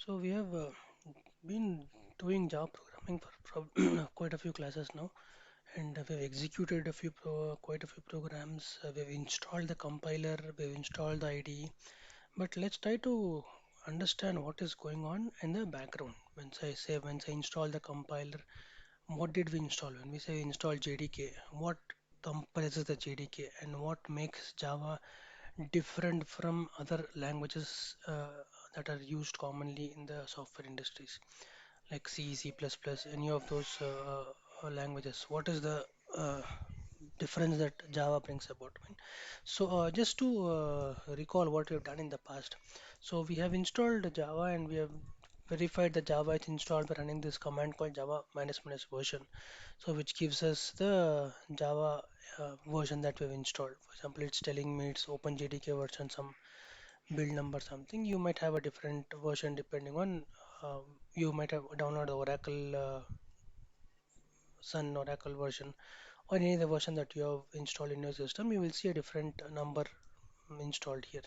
So we have been doing Java programming for quite a few classes now, and we've executed quite a few programs. We've installed the compiler, we've installed the IDE. But let's try to understand what is going on in the background. Once I install the compiler, what did we install? When we say install JDK, what comprises the JDK and what makes Java different from other languages that are used commonly in the software industries like C, C++, any of those languages. What is the uh, difference that Java brings about? Right? So just to recall what we've done in the past. So we have installed Java and we have verified that Java is installed by running this command called Java minus minus version. So which gives us the Java version that we've installed. For example, it's telling me it's OpenJDK version, some build number something. You might have a different version depending on you might have downloaded Oracle Sun Oracle version or any other version that you have installed in your system. You will see a different number installed here.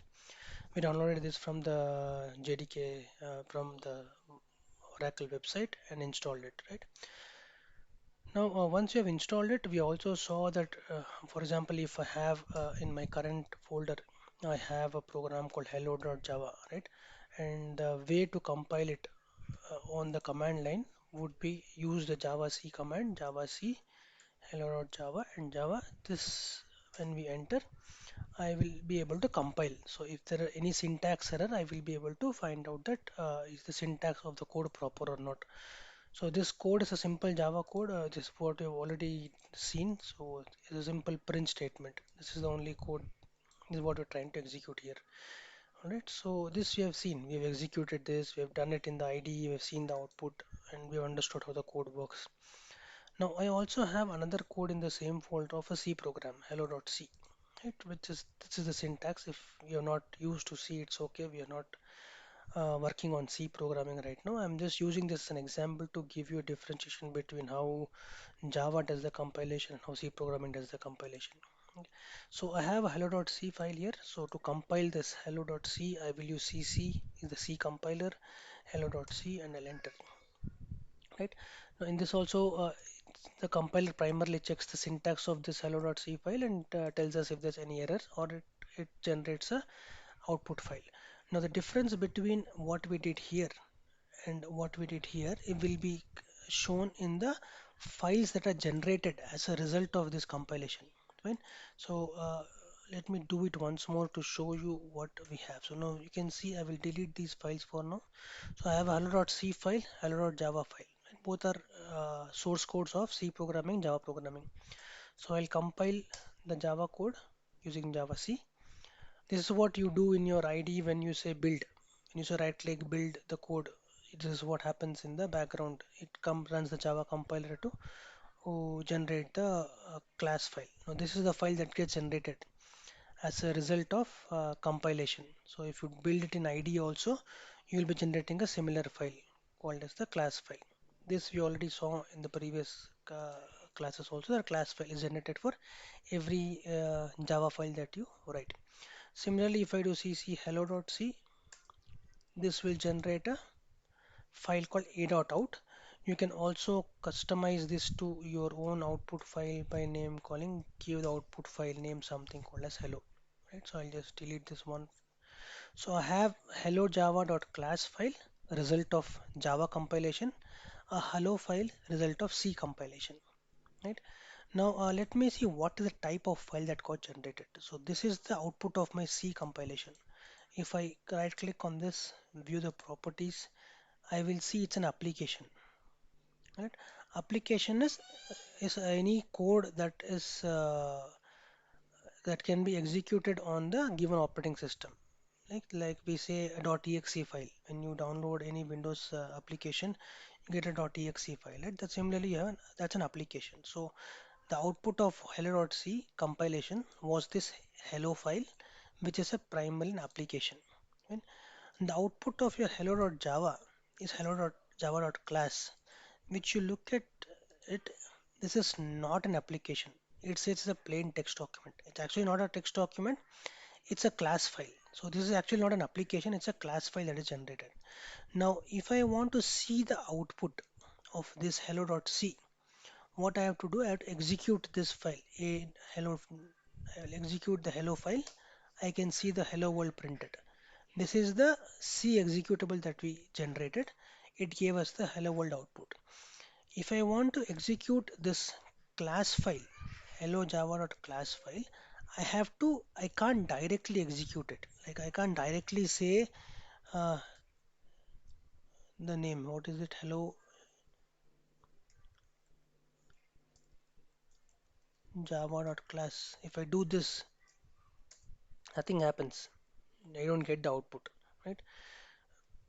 We downloaded this from the JDK from the Oracle website and installed it, right? Now, once you have installed it, we also saw that, for example, if I have in my current folder, I have a program called hello.java, right? And the way to compile it on the command line would be use the Java C command, Java C, hello.java and Java. This, when we enter, I will be able to compile. So if there are any syntax error, I will be able to find out that is the syntax of the code proper or not. So this code is a simple Java code. This is what you've already seen. So it's a simple print statement. This is the only code. This is what we're trying to execute here. Alright. So this we have seen. We have executed this. We have done it in the IDE. We have seen the output, and we have understood how the code works. Now I also have another code in the same folder of a C program, hello.c. Right, which is this is the syntax. If you're not used to C, it's okay. We are not working on C programming right now. I'm just using this as an example to give you a differentiation between how Java does the compilation and how C programming does the compilation. Okay. So I have a hello.c file here. So to compile this hello.c, I will use cc is the C compiler, hello.c, and I'll enter. Right. Now in this also, the compiler primarily checks the syntax of this hello.c file and tells us if there's any error, or it generates a output file. Now the difference between what we did here and what we did here, it will be shown in the files that are generated as a result of this compilation, right? So let me do it once more to show you what we have. So now you can see I will delete these files for now. So I have a hello.c file, hello.java file, right? Both are source codes of C programming, Java programming. So I'll compile the Java code using Java C. This is what you do in your IDE when you say build. When you say right click build the code, this is what happens in the background. It runs the Java compiler to generate the class file. Now this is the file that gets generated as a result of compilation. So if you build it in IDE also, you will be generating a similar file called as the class file. This we already saw in the previous classes also. The class file is generated for every Java file that you write. Similarly, if I do cc hello.c, this will generate a file called a.out. You can also customize this to your own output file by name calling give the output file name something called as hello. Right, so I'll just delete this one. So I have hello java.class file, result of Java compilation, a hello file, result of C compilation. Right. Now let me see what is the type of file that got generated. So this is the output of my C compilation. If I right click on this, view the properties, I will see it's an application. Right? Application is any code that can be executed on the given operating system. Like we say a .exe file. When you download any Windows application, you get a .exe file. Right? That similarly, that's an application. So the output of hello.c compilation was this hello file, which is a primary application. Right? The output of your hello.java is hello.java.class, which you look at it, this is not an application. It's a plain text document. It's actually not a text document. It's a class file. So this is actually not an application, it's a class file that is generated. Now, if I want to see the output of this hello.c, what I have to do, I have to execute this file. I will execute the hello file. I can see the hello world printed. This is the C executable that we generated. It gave us the hello world output. If I want to execute this class file, hello java.class file, I can't directly execute it. Like I can't directly say uh, the name. What is it? Hello java.class. If I do this, nothing happens. I don't get the output, right?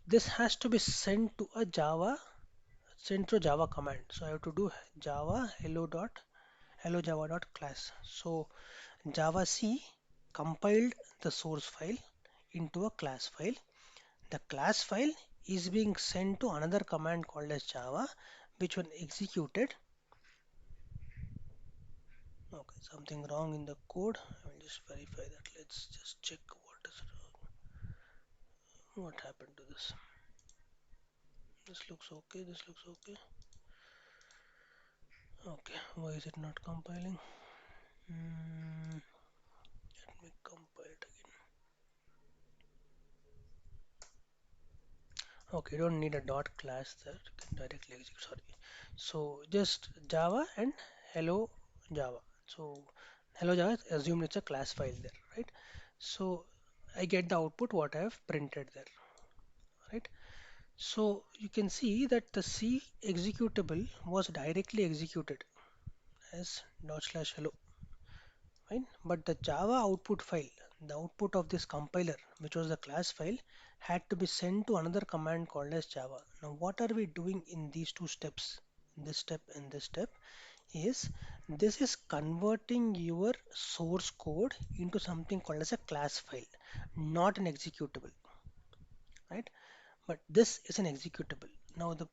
This has to be sent to a Java command. So I have to do Java hello java dot class. So Java C compiled the source file into a class file. The class file is being sent to another command called as Java, which when executed, okay, something wrong in the code. I will just verify that. Let's just check what happened to this. This looks okay. This looks okay. Okay, why is it not compiling? Let me compile it again. Okay, you don't need a dot class there. You can directly execute. Sorry. So just Java and hello Java. So hello Java is assumed it's a class file there, right? So I get the output what I have printed there, right? So you can see that the C executable was directly executed as dot slash hello, right? But the Java output file, the output of this compiler, which was the class file, had to be sent to another command called as Java. Now, what are we doing in these two steps? This step and this step is this is converting your source code into something called as a class file, not an executable, right? But this is an executable. Now, the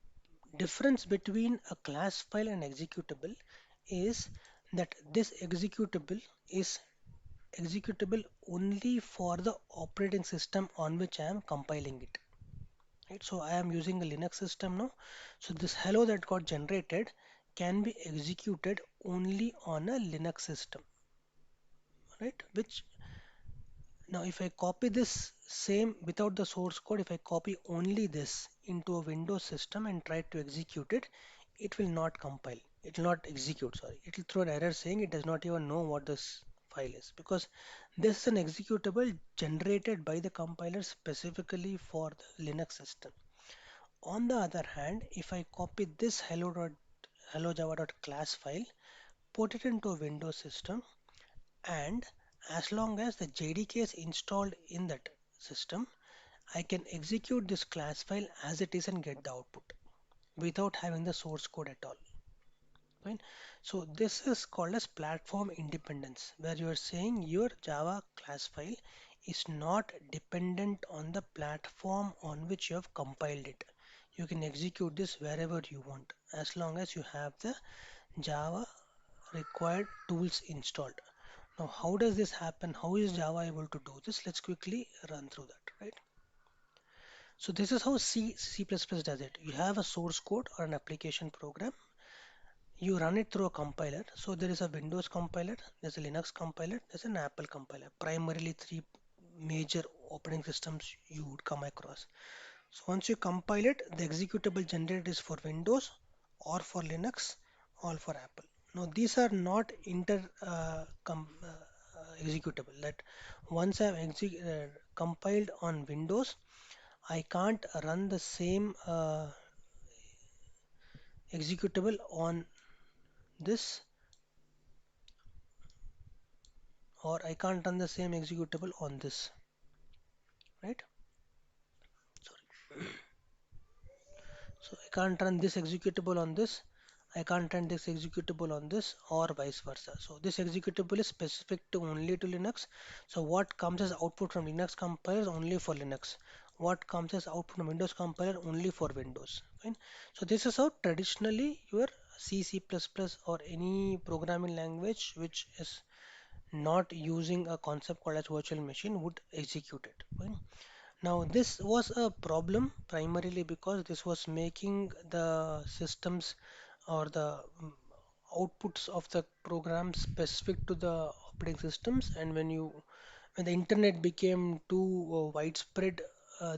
difference between a class file and executable is that this executable is executable only for the operating system on which I am compiling it. Right? So I am using a Linux system now. So this hello that got generated can be executed only on a Linux system, right? Which now if I copy this same without the source code, if I copy only this into a Windows system and try to execute it, it will not compile. It will not execute, sorry. It will throw an error saying it does not even know what this file is because this is an executable generated by the compiler specifically for the Linux system. On the other hand, if I copy this hello java.class file, put it into a Windows system, and as long as the JDK is installed in that system, I can execute this class file as it is and get the output without having the source code at all. Fine. So this is called as platform independence, where you are saying your Java class file is not dependent on the platform on which you have compiled it. You can execute this wherever you want, as long as you have the Java required tools installed. Now, how does this happen? How is Java able to do this? Let's quickly run through that, right? So this is how C++ does it. You have a source code or an application program. You run it through a compiler. So there is a Windows compiler, there's a Linux compiler, there's an Apple compiler. Primarily three major operating systems you would come across. So once you compile it, the executable generated is for Windows or for Linux or for Apple. Now these are not executable. That once I've compiled on Windows, I can't run the same executable on this, or I can't run the same executable on this, right? Sorry. So I can't run this executable on this. I can't run this executable on this or vice versa. So this executable is specific to only to Linux. So what comes as output from Linux compiler is only for Linux. What comes as output from Windows compiler only for Windows. Fine. So this is how traditionally your C, C++ or any programming language which is not using a concept called as virtual machine would execute it. Fine. Now, this was a problem primarily because this was making the systems or the outputs of the program specific to the operating systems. And when the internet became too widespread,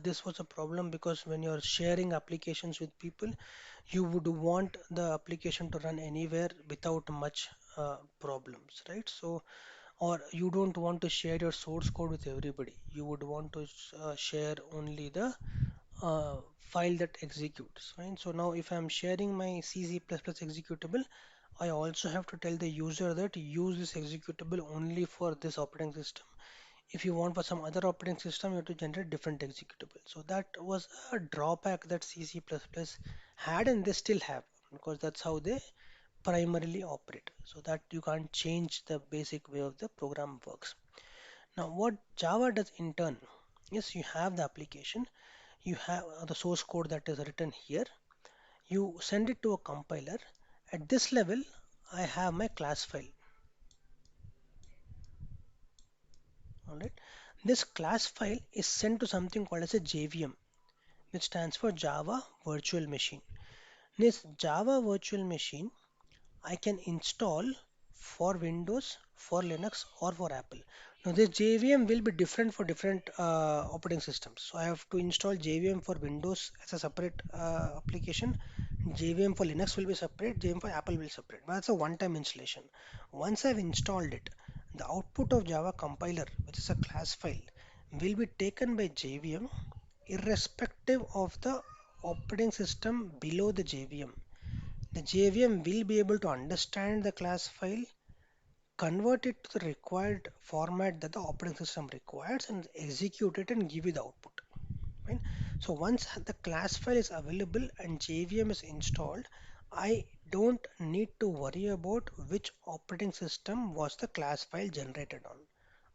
this was a problem because when you're sharing applications with people, you would want the application to run anywhere without much problems, right? So or you don't want to share your source code with everybody. You would want to share only the file that executes. Fine. So now if I'm sharing my C++ executable, I also have to tell the user that use this executable only for this operating system. If you want for some other operating system, you have to generate different executable. So that was a drawback that C++ had and they still have because that's how they primarily operate. So that you can't change the basic way of the program works. Now, what Java does in turn is you have the application, you have the source code that is written here, you send it to a compiler. At this level, I have my class file. All right. This class file is sent to something called as a JVM, which stands for Java Virtual Machine. This Java Virtual Machine I can install for Windows, for Linux, or for Apple. Now, this JVM will be different for different operating systems. So, I have to install JVM for Windows as a separate application. JVM for Linux will be separate, JVM for Apple will be separate. But that's a one-time installation. Once I've installed it, the output of Java compiler, which is a class file, will be taken by JVM irrespective of the operating system below the JVM. The JVM will be able to understand the class file, convert it to the required format that the operating system requires, and execute it and give you the output. Right? So once the class file is available and JVM is installed, I don't need to worry about which operating system was the class file generated on.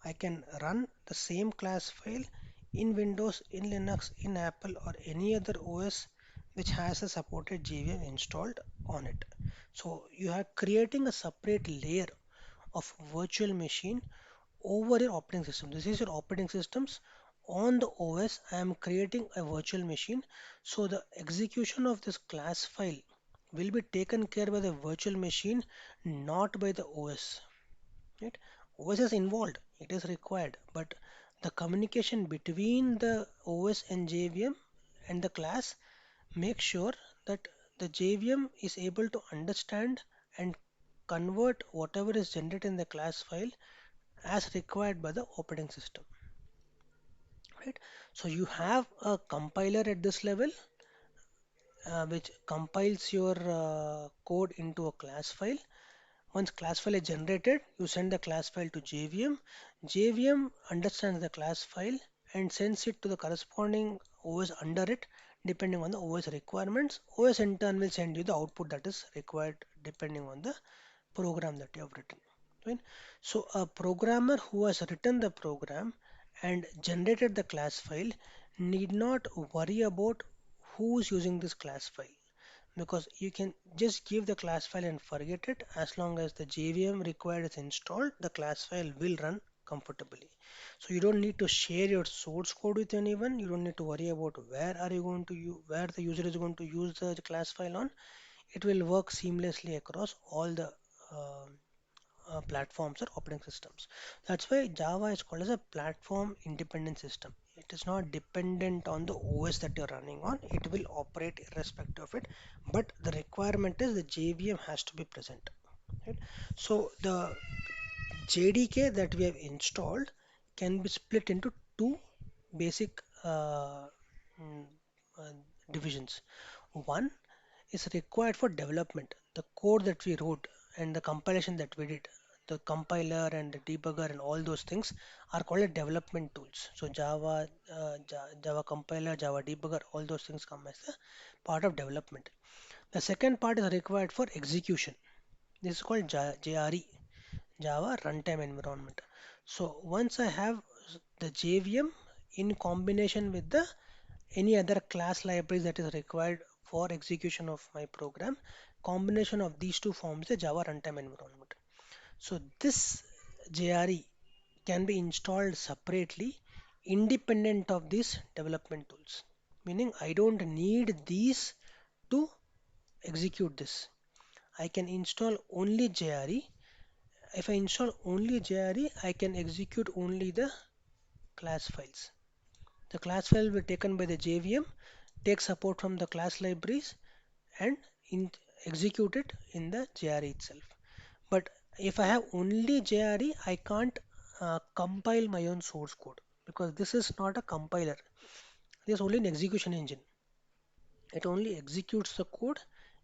I can run the same class file in Windows, in Linux, in Apple, or any other OS which has a supported JVM installed on it. So you are creating a separate layer of virtual machine over your operating system. This is your operating systems. On the OS, I am creating a virtual machine. So the execution of this class file will be taken care by the virtual machine, not by the OS. Right? OS is involved, it is required, but the communication between the OS and JVM and the class make sure that the JVM is able to understand and convert whatever is generated in the class file as required by the operating system. Right? So you have a compiler at this level which compiles your code into a class file. Once class file is generated, you send the class file to JVM. JVM understands the class file and sends it to the corresponding OS under it, depending on the OS requirements. OS in turn will send you the output that is required depending on the program that you have written. Right? So a programmer who has written the program and generated the class file need not worry about who's using this class file because you can just give the class file and forget it. As long as the JVM required is installed, the class file will run comfortably. So you don't need to share your source code with anyone. You don't need to worry about where are you going to use, where the user is going to use the class file on. It will work seamlessly across all the platforms or operating systems. That's why Java is called as a platform independent system. It is not dependent on the OS that you're running on. It will operate irrespective of it. But the requirement is the JVM has to be present. Right? So the JDK that we have installed can be split into two basic mm, uh, divisions. One is required for development. The code that we wrote and the compilation that we did, the compiler and the debugger and all those things are called as development tools. So Java compiler, Java debugger, all those things come as a part of development. The second part is required for execution. This is called JRE, Java Runtime Environment. So once I have the JVM in combination with the any other class libraries that is required for execution of my program. Combination of these two forms the Java runtime environment. So this JRE can be installed separately, independent of these development tools. Meaning, I don't need these to execute this. I can install only JRE. If I install only JRE, I can execute only the class files. The class file will be taken by the JVM, take support from the class libraries, and in, execute it in the JRE itself. But if I have only JRE, I can't compile my own source code because this is not a compiler. This is only an execution engine. It only executes the code,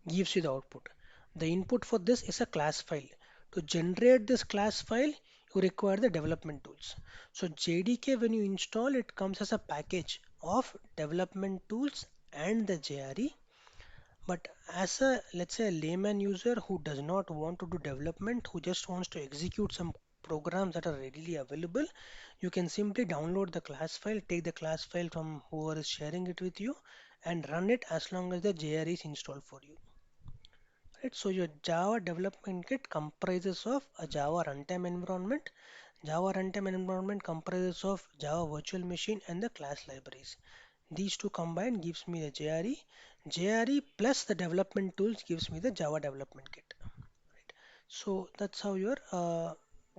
gives you the output. The input for this is a class file. To generate this class file, you require the development tools. So JDK, when you install, it comes as a package of development tools and the JRE. But as a, let's say, a layman user who does not want to do development, who just wants to execute some programs that are readily available, you can simply download the class file, take the class file from whoever is sharing it with you, and run it as long as the JR is installed for you. Right? So your Java development kit comprises of a Java runtime environment. Java runtime environment comprises of Java virtual machine and the class libraries. These two combined gives me the JRE. JRE plus the development tools gives me the Java development kit. Right? So that's how your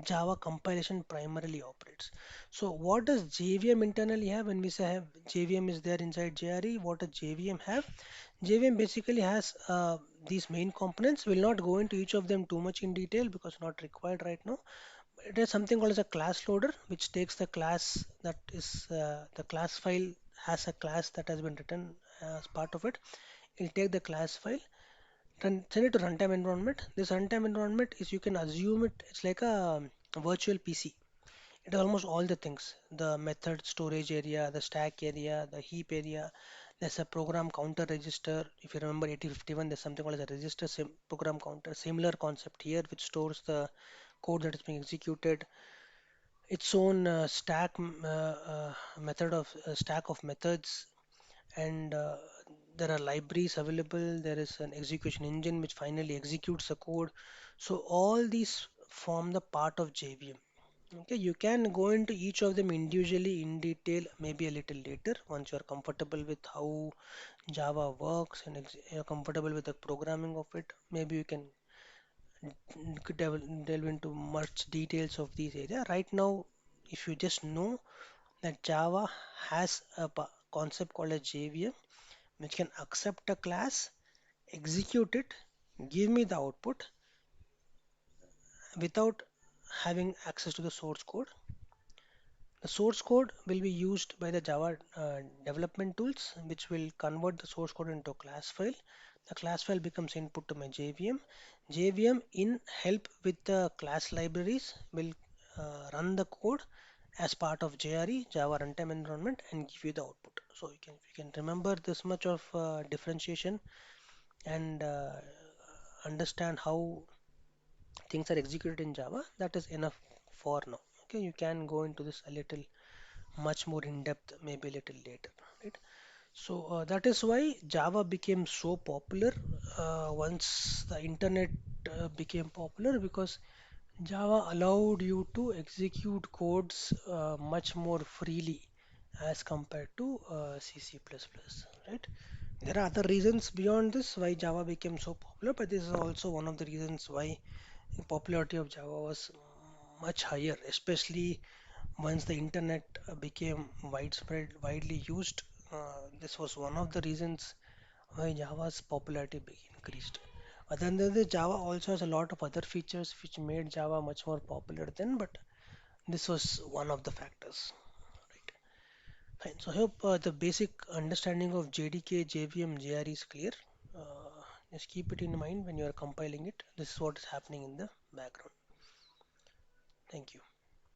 Java compilation primarily operates. So what does JVM internally have when we say have JVM is there inside JRE? What does JVM have? JVM basically has these main components. We'll not go into each of them too much in detail because not required right now. It is something called as a class loader, which takes the class that is the class file has a class that has been written as part of it. It'll take the class file, send it to runtime environment. This runtime environment is you can assume it's like a virtual PC. It is almost all the things. The method storage area, the stack area, the heap area. There's a program counter register. If you remember 8051, there's something called as a register program counter. Similar concept here, which stores the code that is being executed. Its own method of stack of methods, and there are libraries available. There is an execution engine which finally executes the code. So all these form the part of JVM. Okay, you can go into each of them individually in detail, maybe a little later once you are comfortable with how Java works and you're comfortable with the programming of it. Maybe you can delve into much details of these areas. Right now, if you just know that Java has a concept called a JVM, which can accept a class, execute it, give me the output without having access to the source code. The source code will be used by the Java development tools, which will convert the source code into a class file. The class file becomes input to my JVM. JVM in help with the class libraries will run the code as part of JRE, Java Runtime Environment, and give you the output. So you can remember this much of differentiation and understand how things are executed in Java. That is enough for now. Okay, you can go into this a little much more in depth, maybe a little later, right? So that is why Java became so popular once the internet became popular because Java allowed you to execute codes much more freely as compared to C, C++, right? There are other reasons beyond this why Java became so popular, but this is also one of the reasons why the popularity of Java was much higher, especially once the internet became widespread, widely used. This was one of the reasons why Java's popularity increased. Other than this, Java also has a lot of other features which made Java much more popular then, but this was one of the factors. Right. Fine. So I hope the basic understanding of JDK, JVM, JR is clear. Just keep it in mind when you are compiling it. This is what is happening in the background. Thank you.